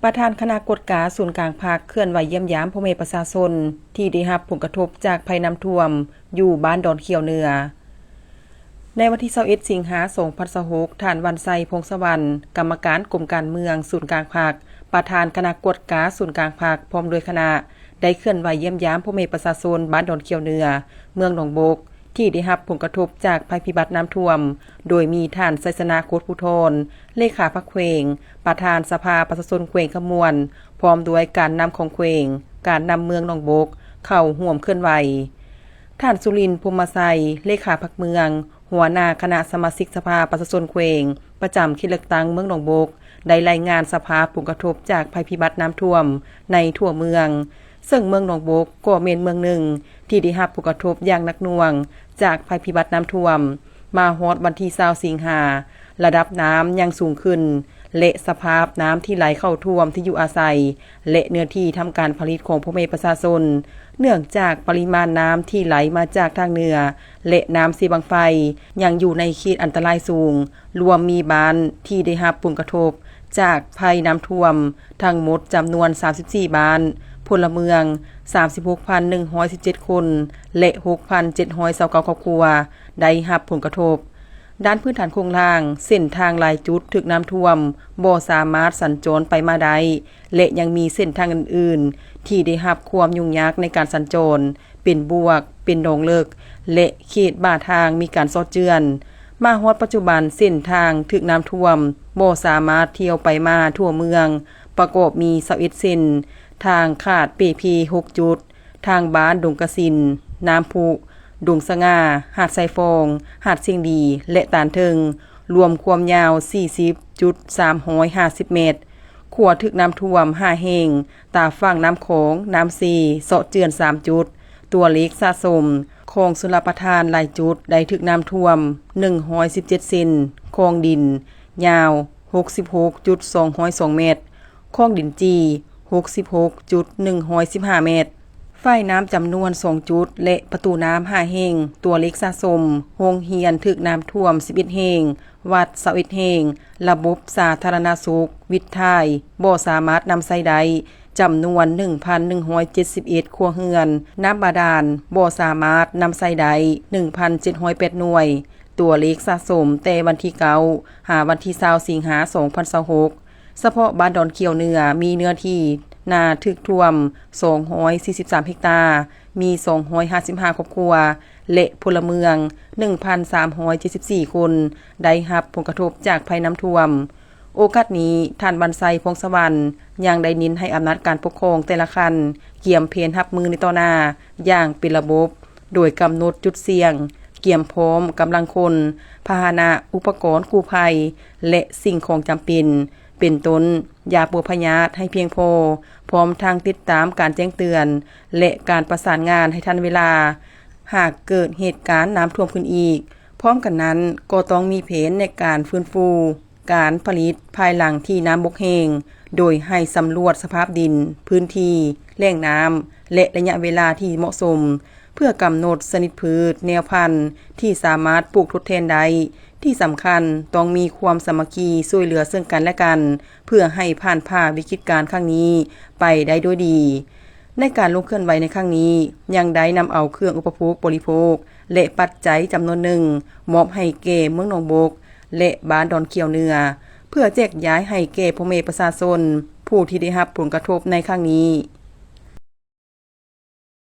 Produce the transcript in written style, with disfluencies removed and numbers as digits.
ประธานคณะกฎการศูนย์กลางภาคเคลื่อนไหวเยี่ยมยามพ่อแม่ประชาชนที่ได้รับผลกระทบจากภัยน้ำท่วมอยู่บ้านดอนเขียวเหนือในวันที่21สิงหาคม2026ท่านวันไซพงษ์สวรรค์กรรมการกรมการเมืองศูนย์กลางภาคประธานคณะกฎการศูนย์กลางภาคพร้อมด้วยคณะได้เคลื่อนไหวเยี่ยมยามพ่อแม่ประชาชนบ้านดอนเขียวเหนือเมืองหนองบกที่ได้รับผลกระทบจากภัยพิบัติน้ำท่วมโดยมีท่านไซสนาโคตรผู้ทนเลขาพรรคเขวงประธานสภาประชาชนเขวงขมวนพร้อมด้วยการนำของเขวงการนำเมืองหนองบกเข้าร่วมเคลื่อนไหวท่านสุรินทร์ภูมิไซเลขาพรรคเมืองหัวหน้าคณะสมาชิกสภาประชาชนเขวงประจำเขตเลือกตั้งเมืองหนองบกได้รายงานสภาพผลกระทบจากภัยพิบัติน้ำท่วมในทั่วเมืองซึ่งเมืองหนองบกก็เป็นเมืองหนึ่งที่ได้รับผลกระทบอย่างหนักหน่วงจากภัยพิบัติน้ำท่วมมาฮอดวันที่20สิงหาระดับน้ำยังสูงขึ้นและสภาพน้ำที่ไหลเข้าท่วมที่อยู่อาศัยและเนื้อที่ทำการผลิตของพ่อแม่ประชาชนเนื่องจากปริมาณน้ำที่ไหลมาจากทางเหนือและน้ำสีบังไฟยังอยู่ในเขตอันตรายสูงรวมมีบ้านที่ได้รับผลกระทบจากภัยน้ำท่วมทั้งหมดจำนวน34บ้านพลเมือง 36,117 คนและ 6,729 ครอบครัวได้รับผลกระทบด้านพื้นฐานโครงสร้างเส้นทางหลายจุดถูกน้ำท่วมบ่สามารถสัญจรไปมาได้และยังมีเส้นทางอื่นๆที่ได้รับความยุ่งยากในการสัญจรเป็นบวกเป็นดงเลิกและเขตบ้าทางมีการซอดเจือนมาฮอดปัจจุบันเส้นทางถูกน้ำท่วมบ่สามารถเที่ยวไปมาทั่วเมืองประกอบมี21เส้นทางขาดเปพี6จุดทางบ้านดงกระสินน้ำพุดงสง่าหาดไซฟองหาดเสียงดีและตานเทิงรวมความยาว 40.350 เมตรขัวถึกน้ำท่วม5แห่งตาฝั่งน้ำโขงน้ำซีเสาะเจือน3จุดตัวเล็กสะสมคลองสุลประทานหลายจุดได้ถึกน้ำท่วม117เซนคลองดินยาว 66.202 เมตรคลองดินจี66.115 เมตรฝ่ายน้ำจำนวน2จุดและประตูน้ำ5แห่งตัวเล็กสะสมโรงเรียนถึกน้ำท่วม11แห่งวัด21แห่งระบบสาธารณสุขวิทย์ไทยบ่สามารถนำใช้ได้จำนวน 1,171 ครัวเรือนน้ำบาดาลบ่สามารถนำใช้ได้ 1,708 หน่วยตัวเลขสะสมแต่วันที่9หาวันที่20สิงหาคม2026เฉพาะบ้านดอนเขียวเหนือมีเนื้อที่นาถึกท่วม243เฮกตาร์มี255ครอบครัวและพลเมือง 1,374 คนได้รับผลกระทบจากภัยน้ำท่วมโอกาสนี้ท่านบรรไซพงษ์สวรรค์ยังได้นิ้นให้อำนาจการปกครองแต่ละคันเกี่ยมเพนรับมือในต่อหน้าอย่างเป็นระบบโดยกำหนดจุดเสี่ยงเกี่ยมพร้อมกำลังคนพาหนะอุปกรณ์กู้ภัยและสิ่งของจำเป็นต้นยาปัวพยาธิให้เพียงพอพร้อมทางติดตามการแจ้งเตือนและการประสานงานให้ทันเวลาหากเกิดเหตุการณ์น้ำท่วมขึ้นอีกพร้อมกันนั้นก็ต้องมีแผนในการฟื้นฟูการผลิตภายหลังที่น้ำบกแห้งโดยให้สำรวจสภาพดินพื้นที่แหล่งน้ำและระยะเวลาที่เหมาะสมเพื่อกำหนดชนิดพืชแนวพันธุ์ที่สามารถปลูกทดแทนได้ที่สำคัญต้องมีความสามัคคีช่วยเหลือซึ่งกันและกันเพื่อให้ผ่านพ้นวิกฤตการณ์ครั้งนี้ไปได้ด้วยดีในการลงเคลื่อนไหวในครั้งนี้ยังได้นำเอาเครื่องอุปโภคบริโภคและปัจจัยจำนวนหนึ่งมอบให้แก่เมืองหนองบกและบ้านดอนเขียวเหนือเพื่อแจกย้ายให้แก่พ่อแม่ประชาชนผู้ที่ได้รับผลกระทบในครั้งนี้